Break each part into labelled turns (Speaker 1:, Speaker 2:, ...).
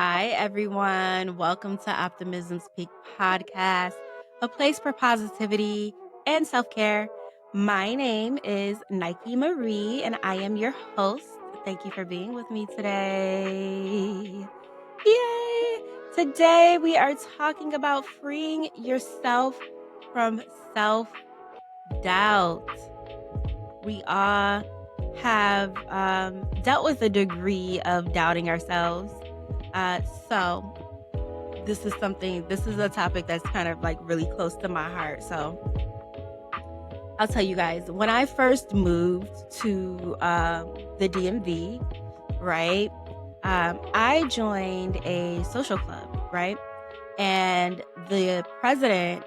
Speaker 1: Hi, everyone. Welcome to Optimism's Peak Podcast, a place for positivity and self care. My name is Nike Marie, and I am your host. Thank you for being with me today. Yay! Today, we are talking about freeing yourself from self doubt. We all have dealt with a degree of doubting ourselves. So this is a topic that's kind of like really close to my heart. So I'll tell you guys, when I first moved to the DMV, right, I joined a social club, right? And the president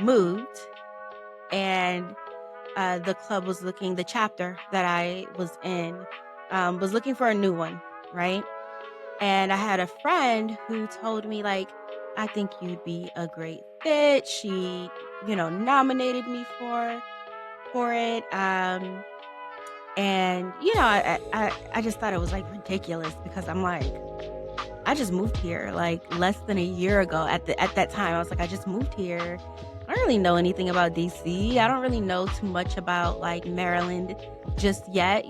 Speaker 1: moved, and the chapter that I was in, was looking for a new one, right? And I had a friend who told me, like, I think you'd be a great fit. She, nominated me for it. And I just thought it was like ridiculous because I'm like, I just moved here like less than a year ago. At that time, I was like, I just moved here. I don't really know anything about DC. I don't really know too much about like Maryland just yet,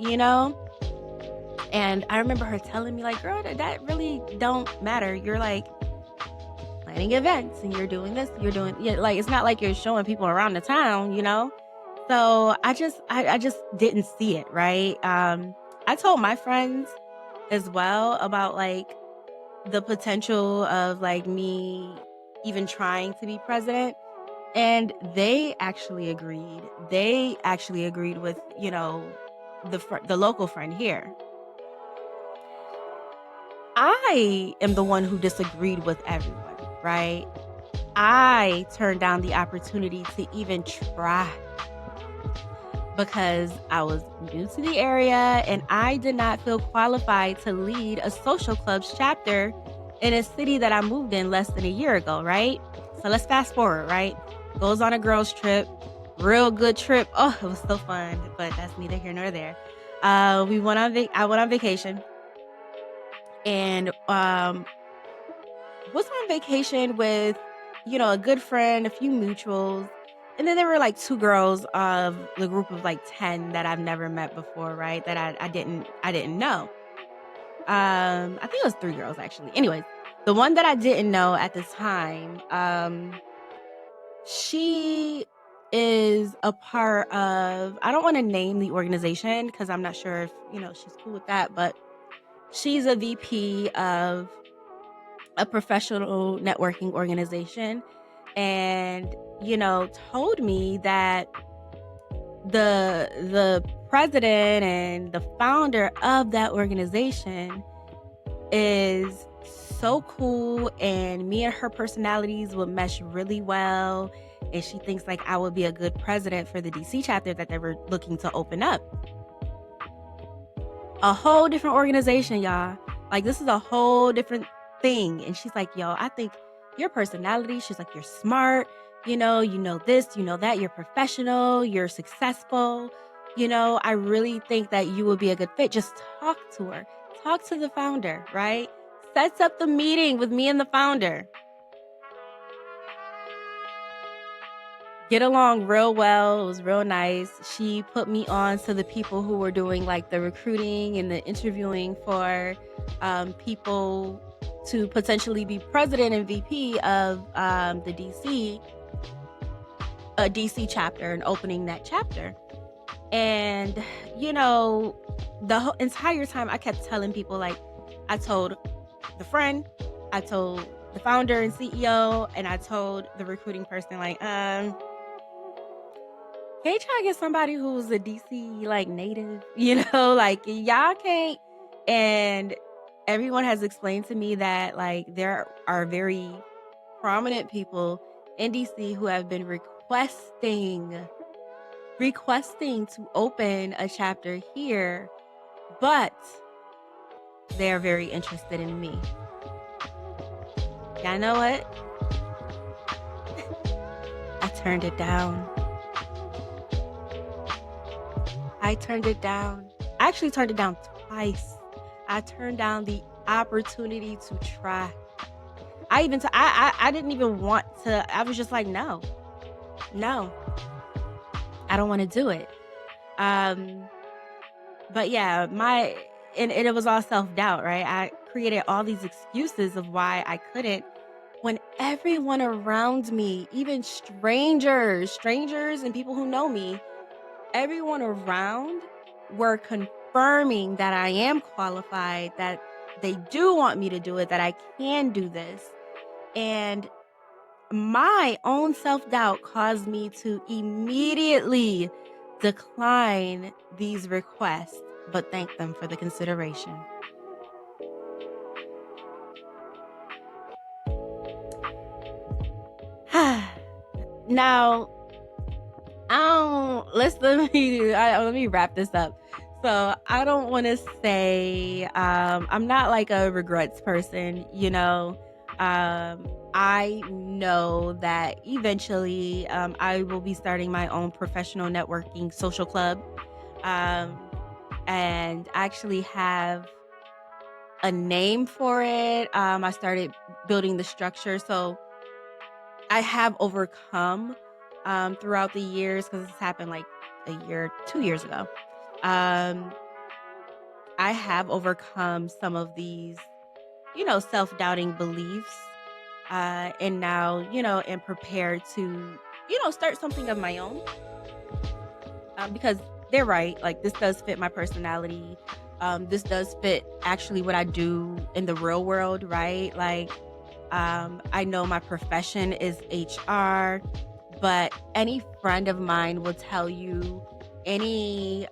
Speaker 1: And I remember her telling me, like, girl, that really don't matter. You're like planning events and you're doing this, like, it's not like you're showing people around the town. So I just didn't see it, right? I told my friends as well about like the potential of like me even trying to be president. And they actually agreed. They actually agreed with, the local friend here. I am the one who disagreed with everyone, right? I turned down the opportunity to even try because I was new to the area and I did not feel qualified to lead a social club's chapter in a city that I moved in less than a year ago, right? So let's fast forward, right? Goes on a girls' trip, real good trip. Oh, it was so fun, but that's neither here nor there. I went on vacation and was on vacation with, a good friend, a few mutuals. And then there were like two girls of the group of like 10 that I've never met before, right? That I didn't know. I think it was three girls actually. Anyways, the one that I didn't know at the time, she is a part of, I don't want to name the organization because I'm not sure if, she's cool with that, but she's a VP of a professional networking organization, and told me that the president and the founder of that organization is so cool, and me and her personalities would mesh really well, and she thinks like I would be a good president for the DC chapter that they were looking to open up. A whole different organization, y'all. Like, this is a whole different thing. And she's like, yo, I think your personality, she's like, you're smart, you know this, you know that, you're professional, you're successful. I really think that you would be a good fit. Just talk to her. Talk to the founder, right? Sets up the meeting with me and the founder. Get along real well. It was real nice. She put me on to the people who were doing like the recruiting and the interviewing for people to potentially be president and VP of the DC chapter and opening that chapter. And, the whole entire time I kept telling people, like, I told the friend, I told the founder and CEO, and I told the recruiting person, like, can you try to get somebody who's a DC like native? Like, y'all can't. And everyone has explained to me that like there are very prominent people in DC who have been requesting to open a chapter here, but they're very interested in me. Y'all know what? I turned it down. I turned it down. I actually turned it down twice. I turned down the opportunity to try. I even I didn't even want to. I was just like, no, no, I don't want to do it. Um, but yeah, and it was all self doubt, right? I created all these excuses of why I couldn't when everyone around me, even strangers and people who know me, everyone around were confirming that I am qualified, that they do want me to do it, that I can do this. And my own self doubt caused me to immediately decline these requests, but thank them for the consideration. Now, let me wrap this up. So I don't want to say I'm not like a regrets person, you know. I know that eventually I will be starting my own professional networking social club, um, and actually have a name for it. I started building the structure, so I have overcome throughout the years because this happened like a year, 2 years ago. Um, I have overcome some of these, self doubting beliefs, and now, am prepared to, start something of my own because they're right. Like, this does fit my personality. This does fit actually what I do in the real world, right? Like, I know my profession is HR, but any friend of mine will tell you, any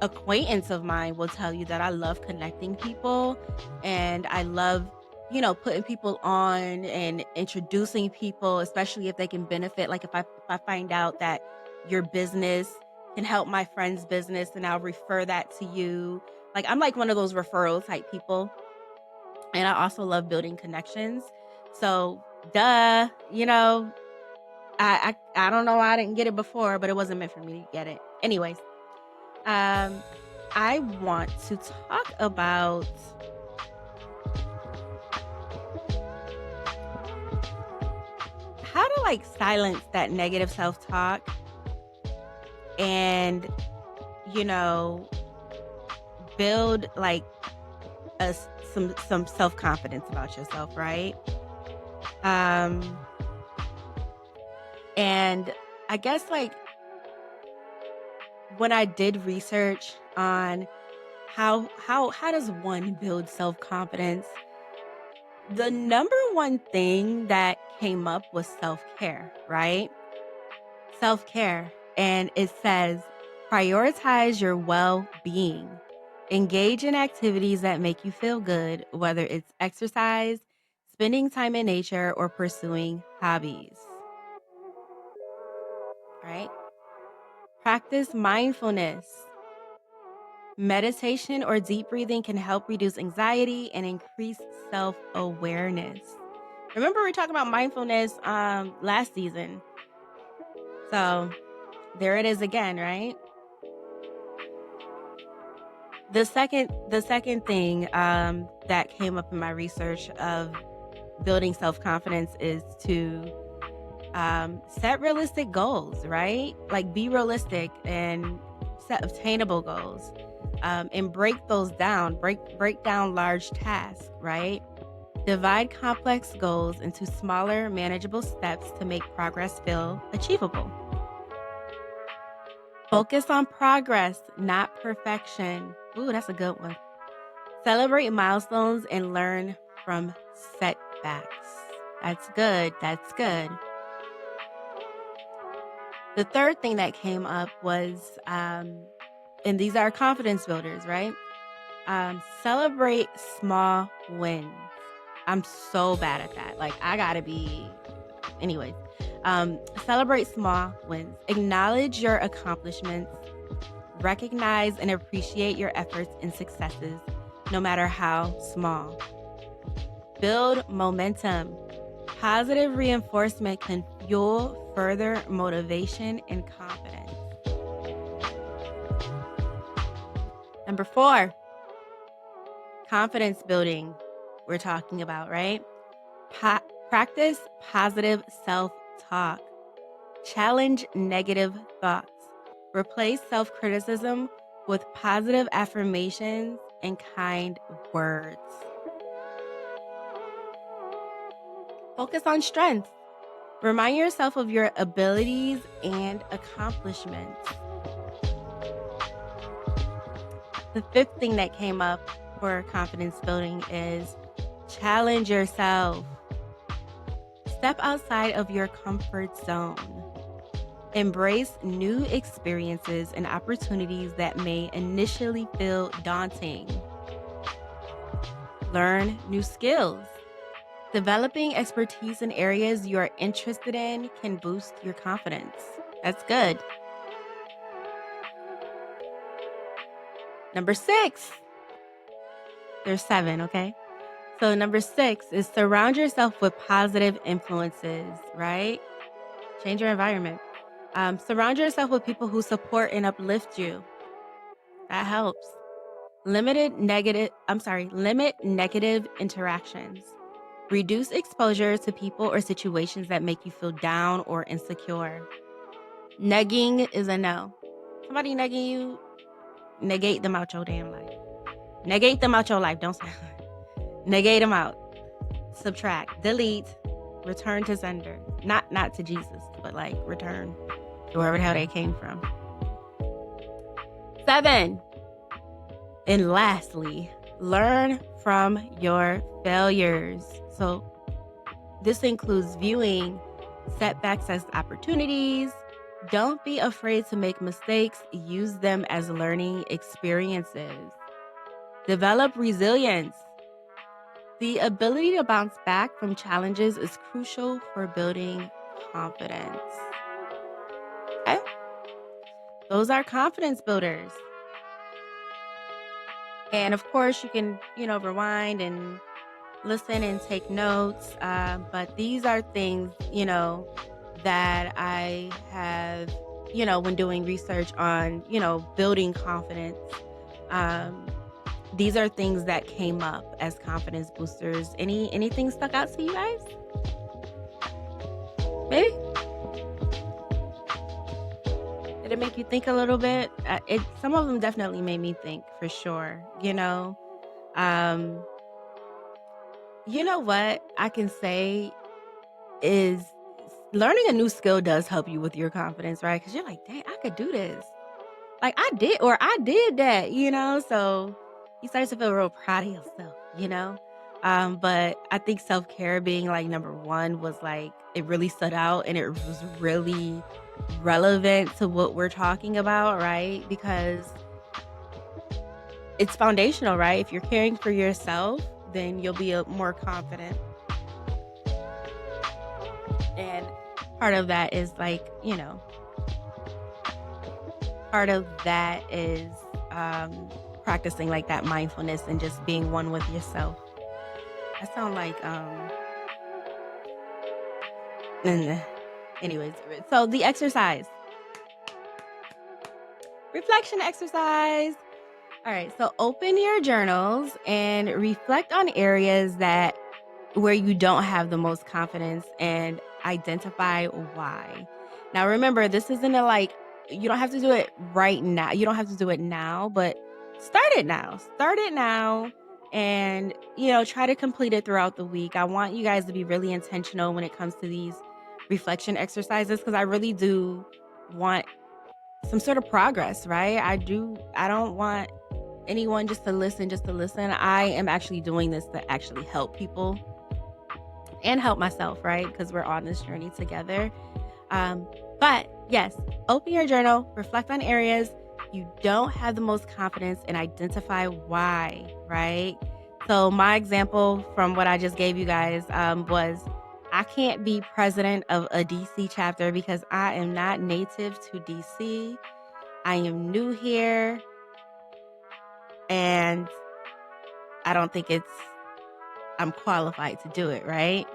Speaker 1: acquaintance of mine will tell you that I love connecting people and I love, putting people on and introducing people, especially if they can benefit. Like if I find out that your business can help my friend's business and I'll refer that to you. Like I'm like one of those referral type people. And I also love building connections. So, duh, I don't know why I didn't get it before, but it wasn't meant for me to get it. Anyways, um, I want to talk about how to like silence that negative self-talk and, you know, build like some self-confidence about yourself, right? Um, and I guess like when I did research on how does one build self-confidence, the number one thing that came up was self-care, right? Self-care. And it says prioritize your well-being. Engage in activities that make you feel good, whether it's exercise, spending time in nature, or pursuing hobbies, right? Practice mindfulness. Meditation or deep breathing can help reduce anxiety and increase self-awareness. Remember we talked about mindfulness last season. So there it is again, right? The second thing that came up in my research of building self-confidence is to set realistic goals, right? Like be realistic and set obtainable goals. And break those down, break down large tasks, right? Divide complex goals into smaller, manageable steps to make progress feel achievable. Focus on progress, not perfection. Ooh, that's a good one. Celebrate milestones and learn from setbacks. That's good. That's good. The third thing that came up was, and these are confidence builders, right? Celebrate small wins. I'm so bad at that. Like, I gotta be, anyways. Celebrate small wins. Acknowledge your accomplishments. Recognize and appreciate your efforts and successes, no matter how small. Build momentum. Positive reinforcement can fuel further motivation and confidence. Number 4, Confidence building, we're talking about, right? Practice positive self-talk. Challenge negative thoughts. Replace self-criticism with positive affirmations and kind words. Focus on strengths. Remind yourself of your abilities and accomplishments. The fifth thing that came up for confidence building is challenge yourself. Step outside of your comfort zone. Embrace new experiences and opportunities that may initially feel daunting. Learn new skills. Developing expertise in areas you are interested in can boost your confidence. That's good. Number 6. There's 7, okay? So number 6 is surround yourself with positive influences, right? Change your environment. Surround yourself with people who support and uplift you. That helps. Limit negative interactions. Reduce exposure to people or situations that make you feel down or insecure. Negging is a no. Somebody negging you, negate them out your damn life. Negate them out your life. Don't say negate them out. Subtract, delete, return to sender. Not to Jesus, but like return to wherever the hell they came from. 7. And lastly, learn from your failures. So this includes viewing setbacks as opportunities. Don't be afraid to make mistakes. Use them as learning experiences. Develop resilience. The ability to bounce back from challenges is crucial for building confidence. Okay? Those are confidence builders. And of course, you can, rewind and listen and take notes. But these are things, that I have, when doing research on, building confidence. These are things that came up as confidence boosters. Anything stuck out to you guys? Maybe? Did it make you think a little bit? Some of them definitely made me think, for sure. What I can say is learning a new skill does help you with your confidence, right? Because you're like, dang, I could do this. Like I did that, so you start to feel real proud of yourself. But I think self-care being like number 1 was like, it really stood out and it was really relevant to what we're talking about, right? Because it's foundational, right? If you're caring for yourself, then you'll be more confident. And part of that is like, part of that is practicing like that mindfulness and just being one with yourself. I sound like anyways, so the exercise. Reflection exercise. All right, so open your journals and reflect on areas where you don't have the most confidence and identify why. Now remember, this isn't you don't have to do it right now. You don't have to do it now, but start it now. Start it now and, try to complete it throughout the week. I want you guys to be really intentional when it comes to these reflection exercises because I really do want some sort of progress, right? I don't want anyone just to listen. I am actually doing this to actually help people and help myself, right? Because we're on this journey together. But yes, open your journal, reflect on areas you don't have the most confidence and identify why, right? So my example from what I just gave you guys was I can't be president of a DC chapter because I am not native to DC. I am new here and I don't think I'm qualified to do it, right?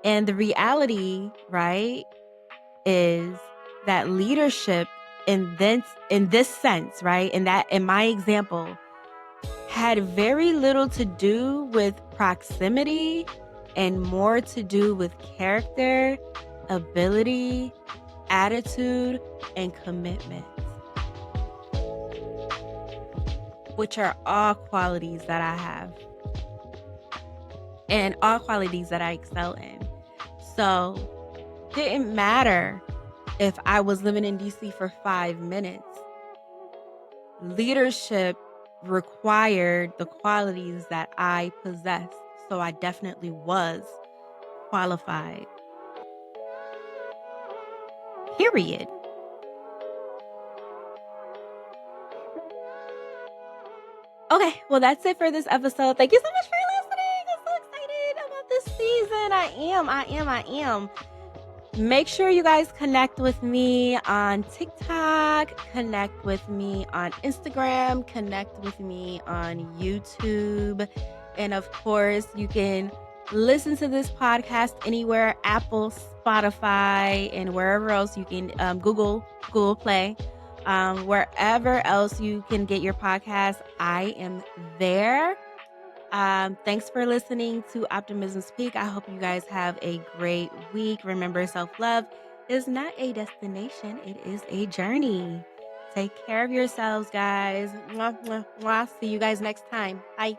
Speaker 1: And the reality, right, is that leadership in this sense, right, in my example, had very little to do with proximity and more to do with character, ability, attitude, and commitment, which are all qualities that I have and all qualities that I excel in. So, didn't matter if I was living in DC for 5 minutes. Leadership required the qualities that I possessed. So I definitely was qualified. Period. Okay, well, that's it for this episode. Thank you so much for listening. I'm so excited about this season. I am. Make sure you guys connect with me on TikTok, connect with me on Instagram, connect with me on YouTube. And of course, you can listen to this podcast anywhere, Apple, Spotify, and wherever else you can, Google Play. Wherever else you can get your podcast, I am there. Thanks for listening to Optimism Speak. I hope you guys have a great week. Remember, self-love is not a destination, it is a journey. Take care of yourselves, guys. Mwah, mwah, mwah. See you guys next time. Bye.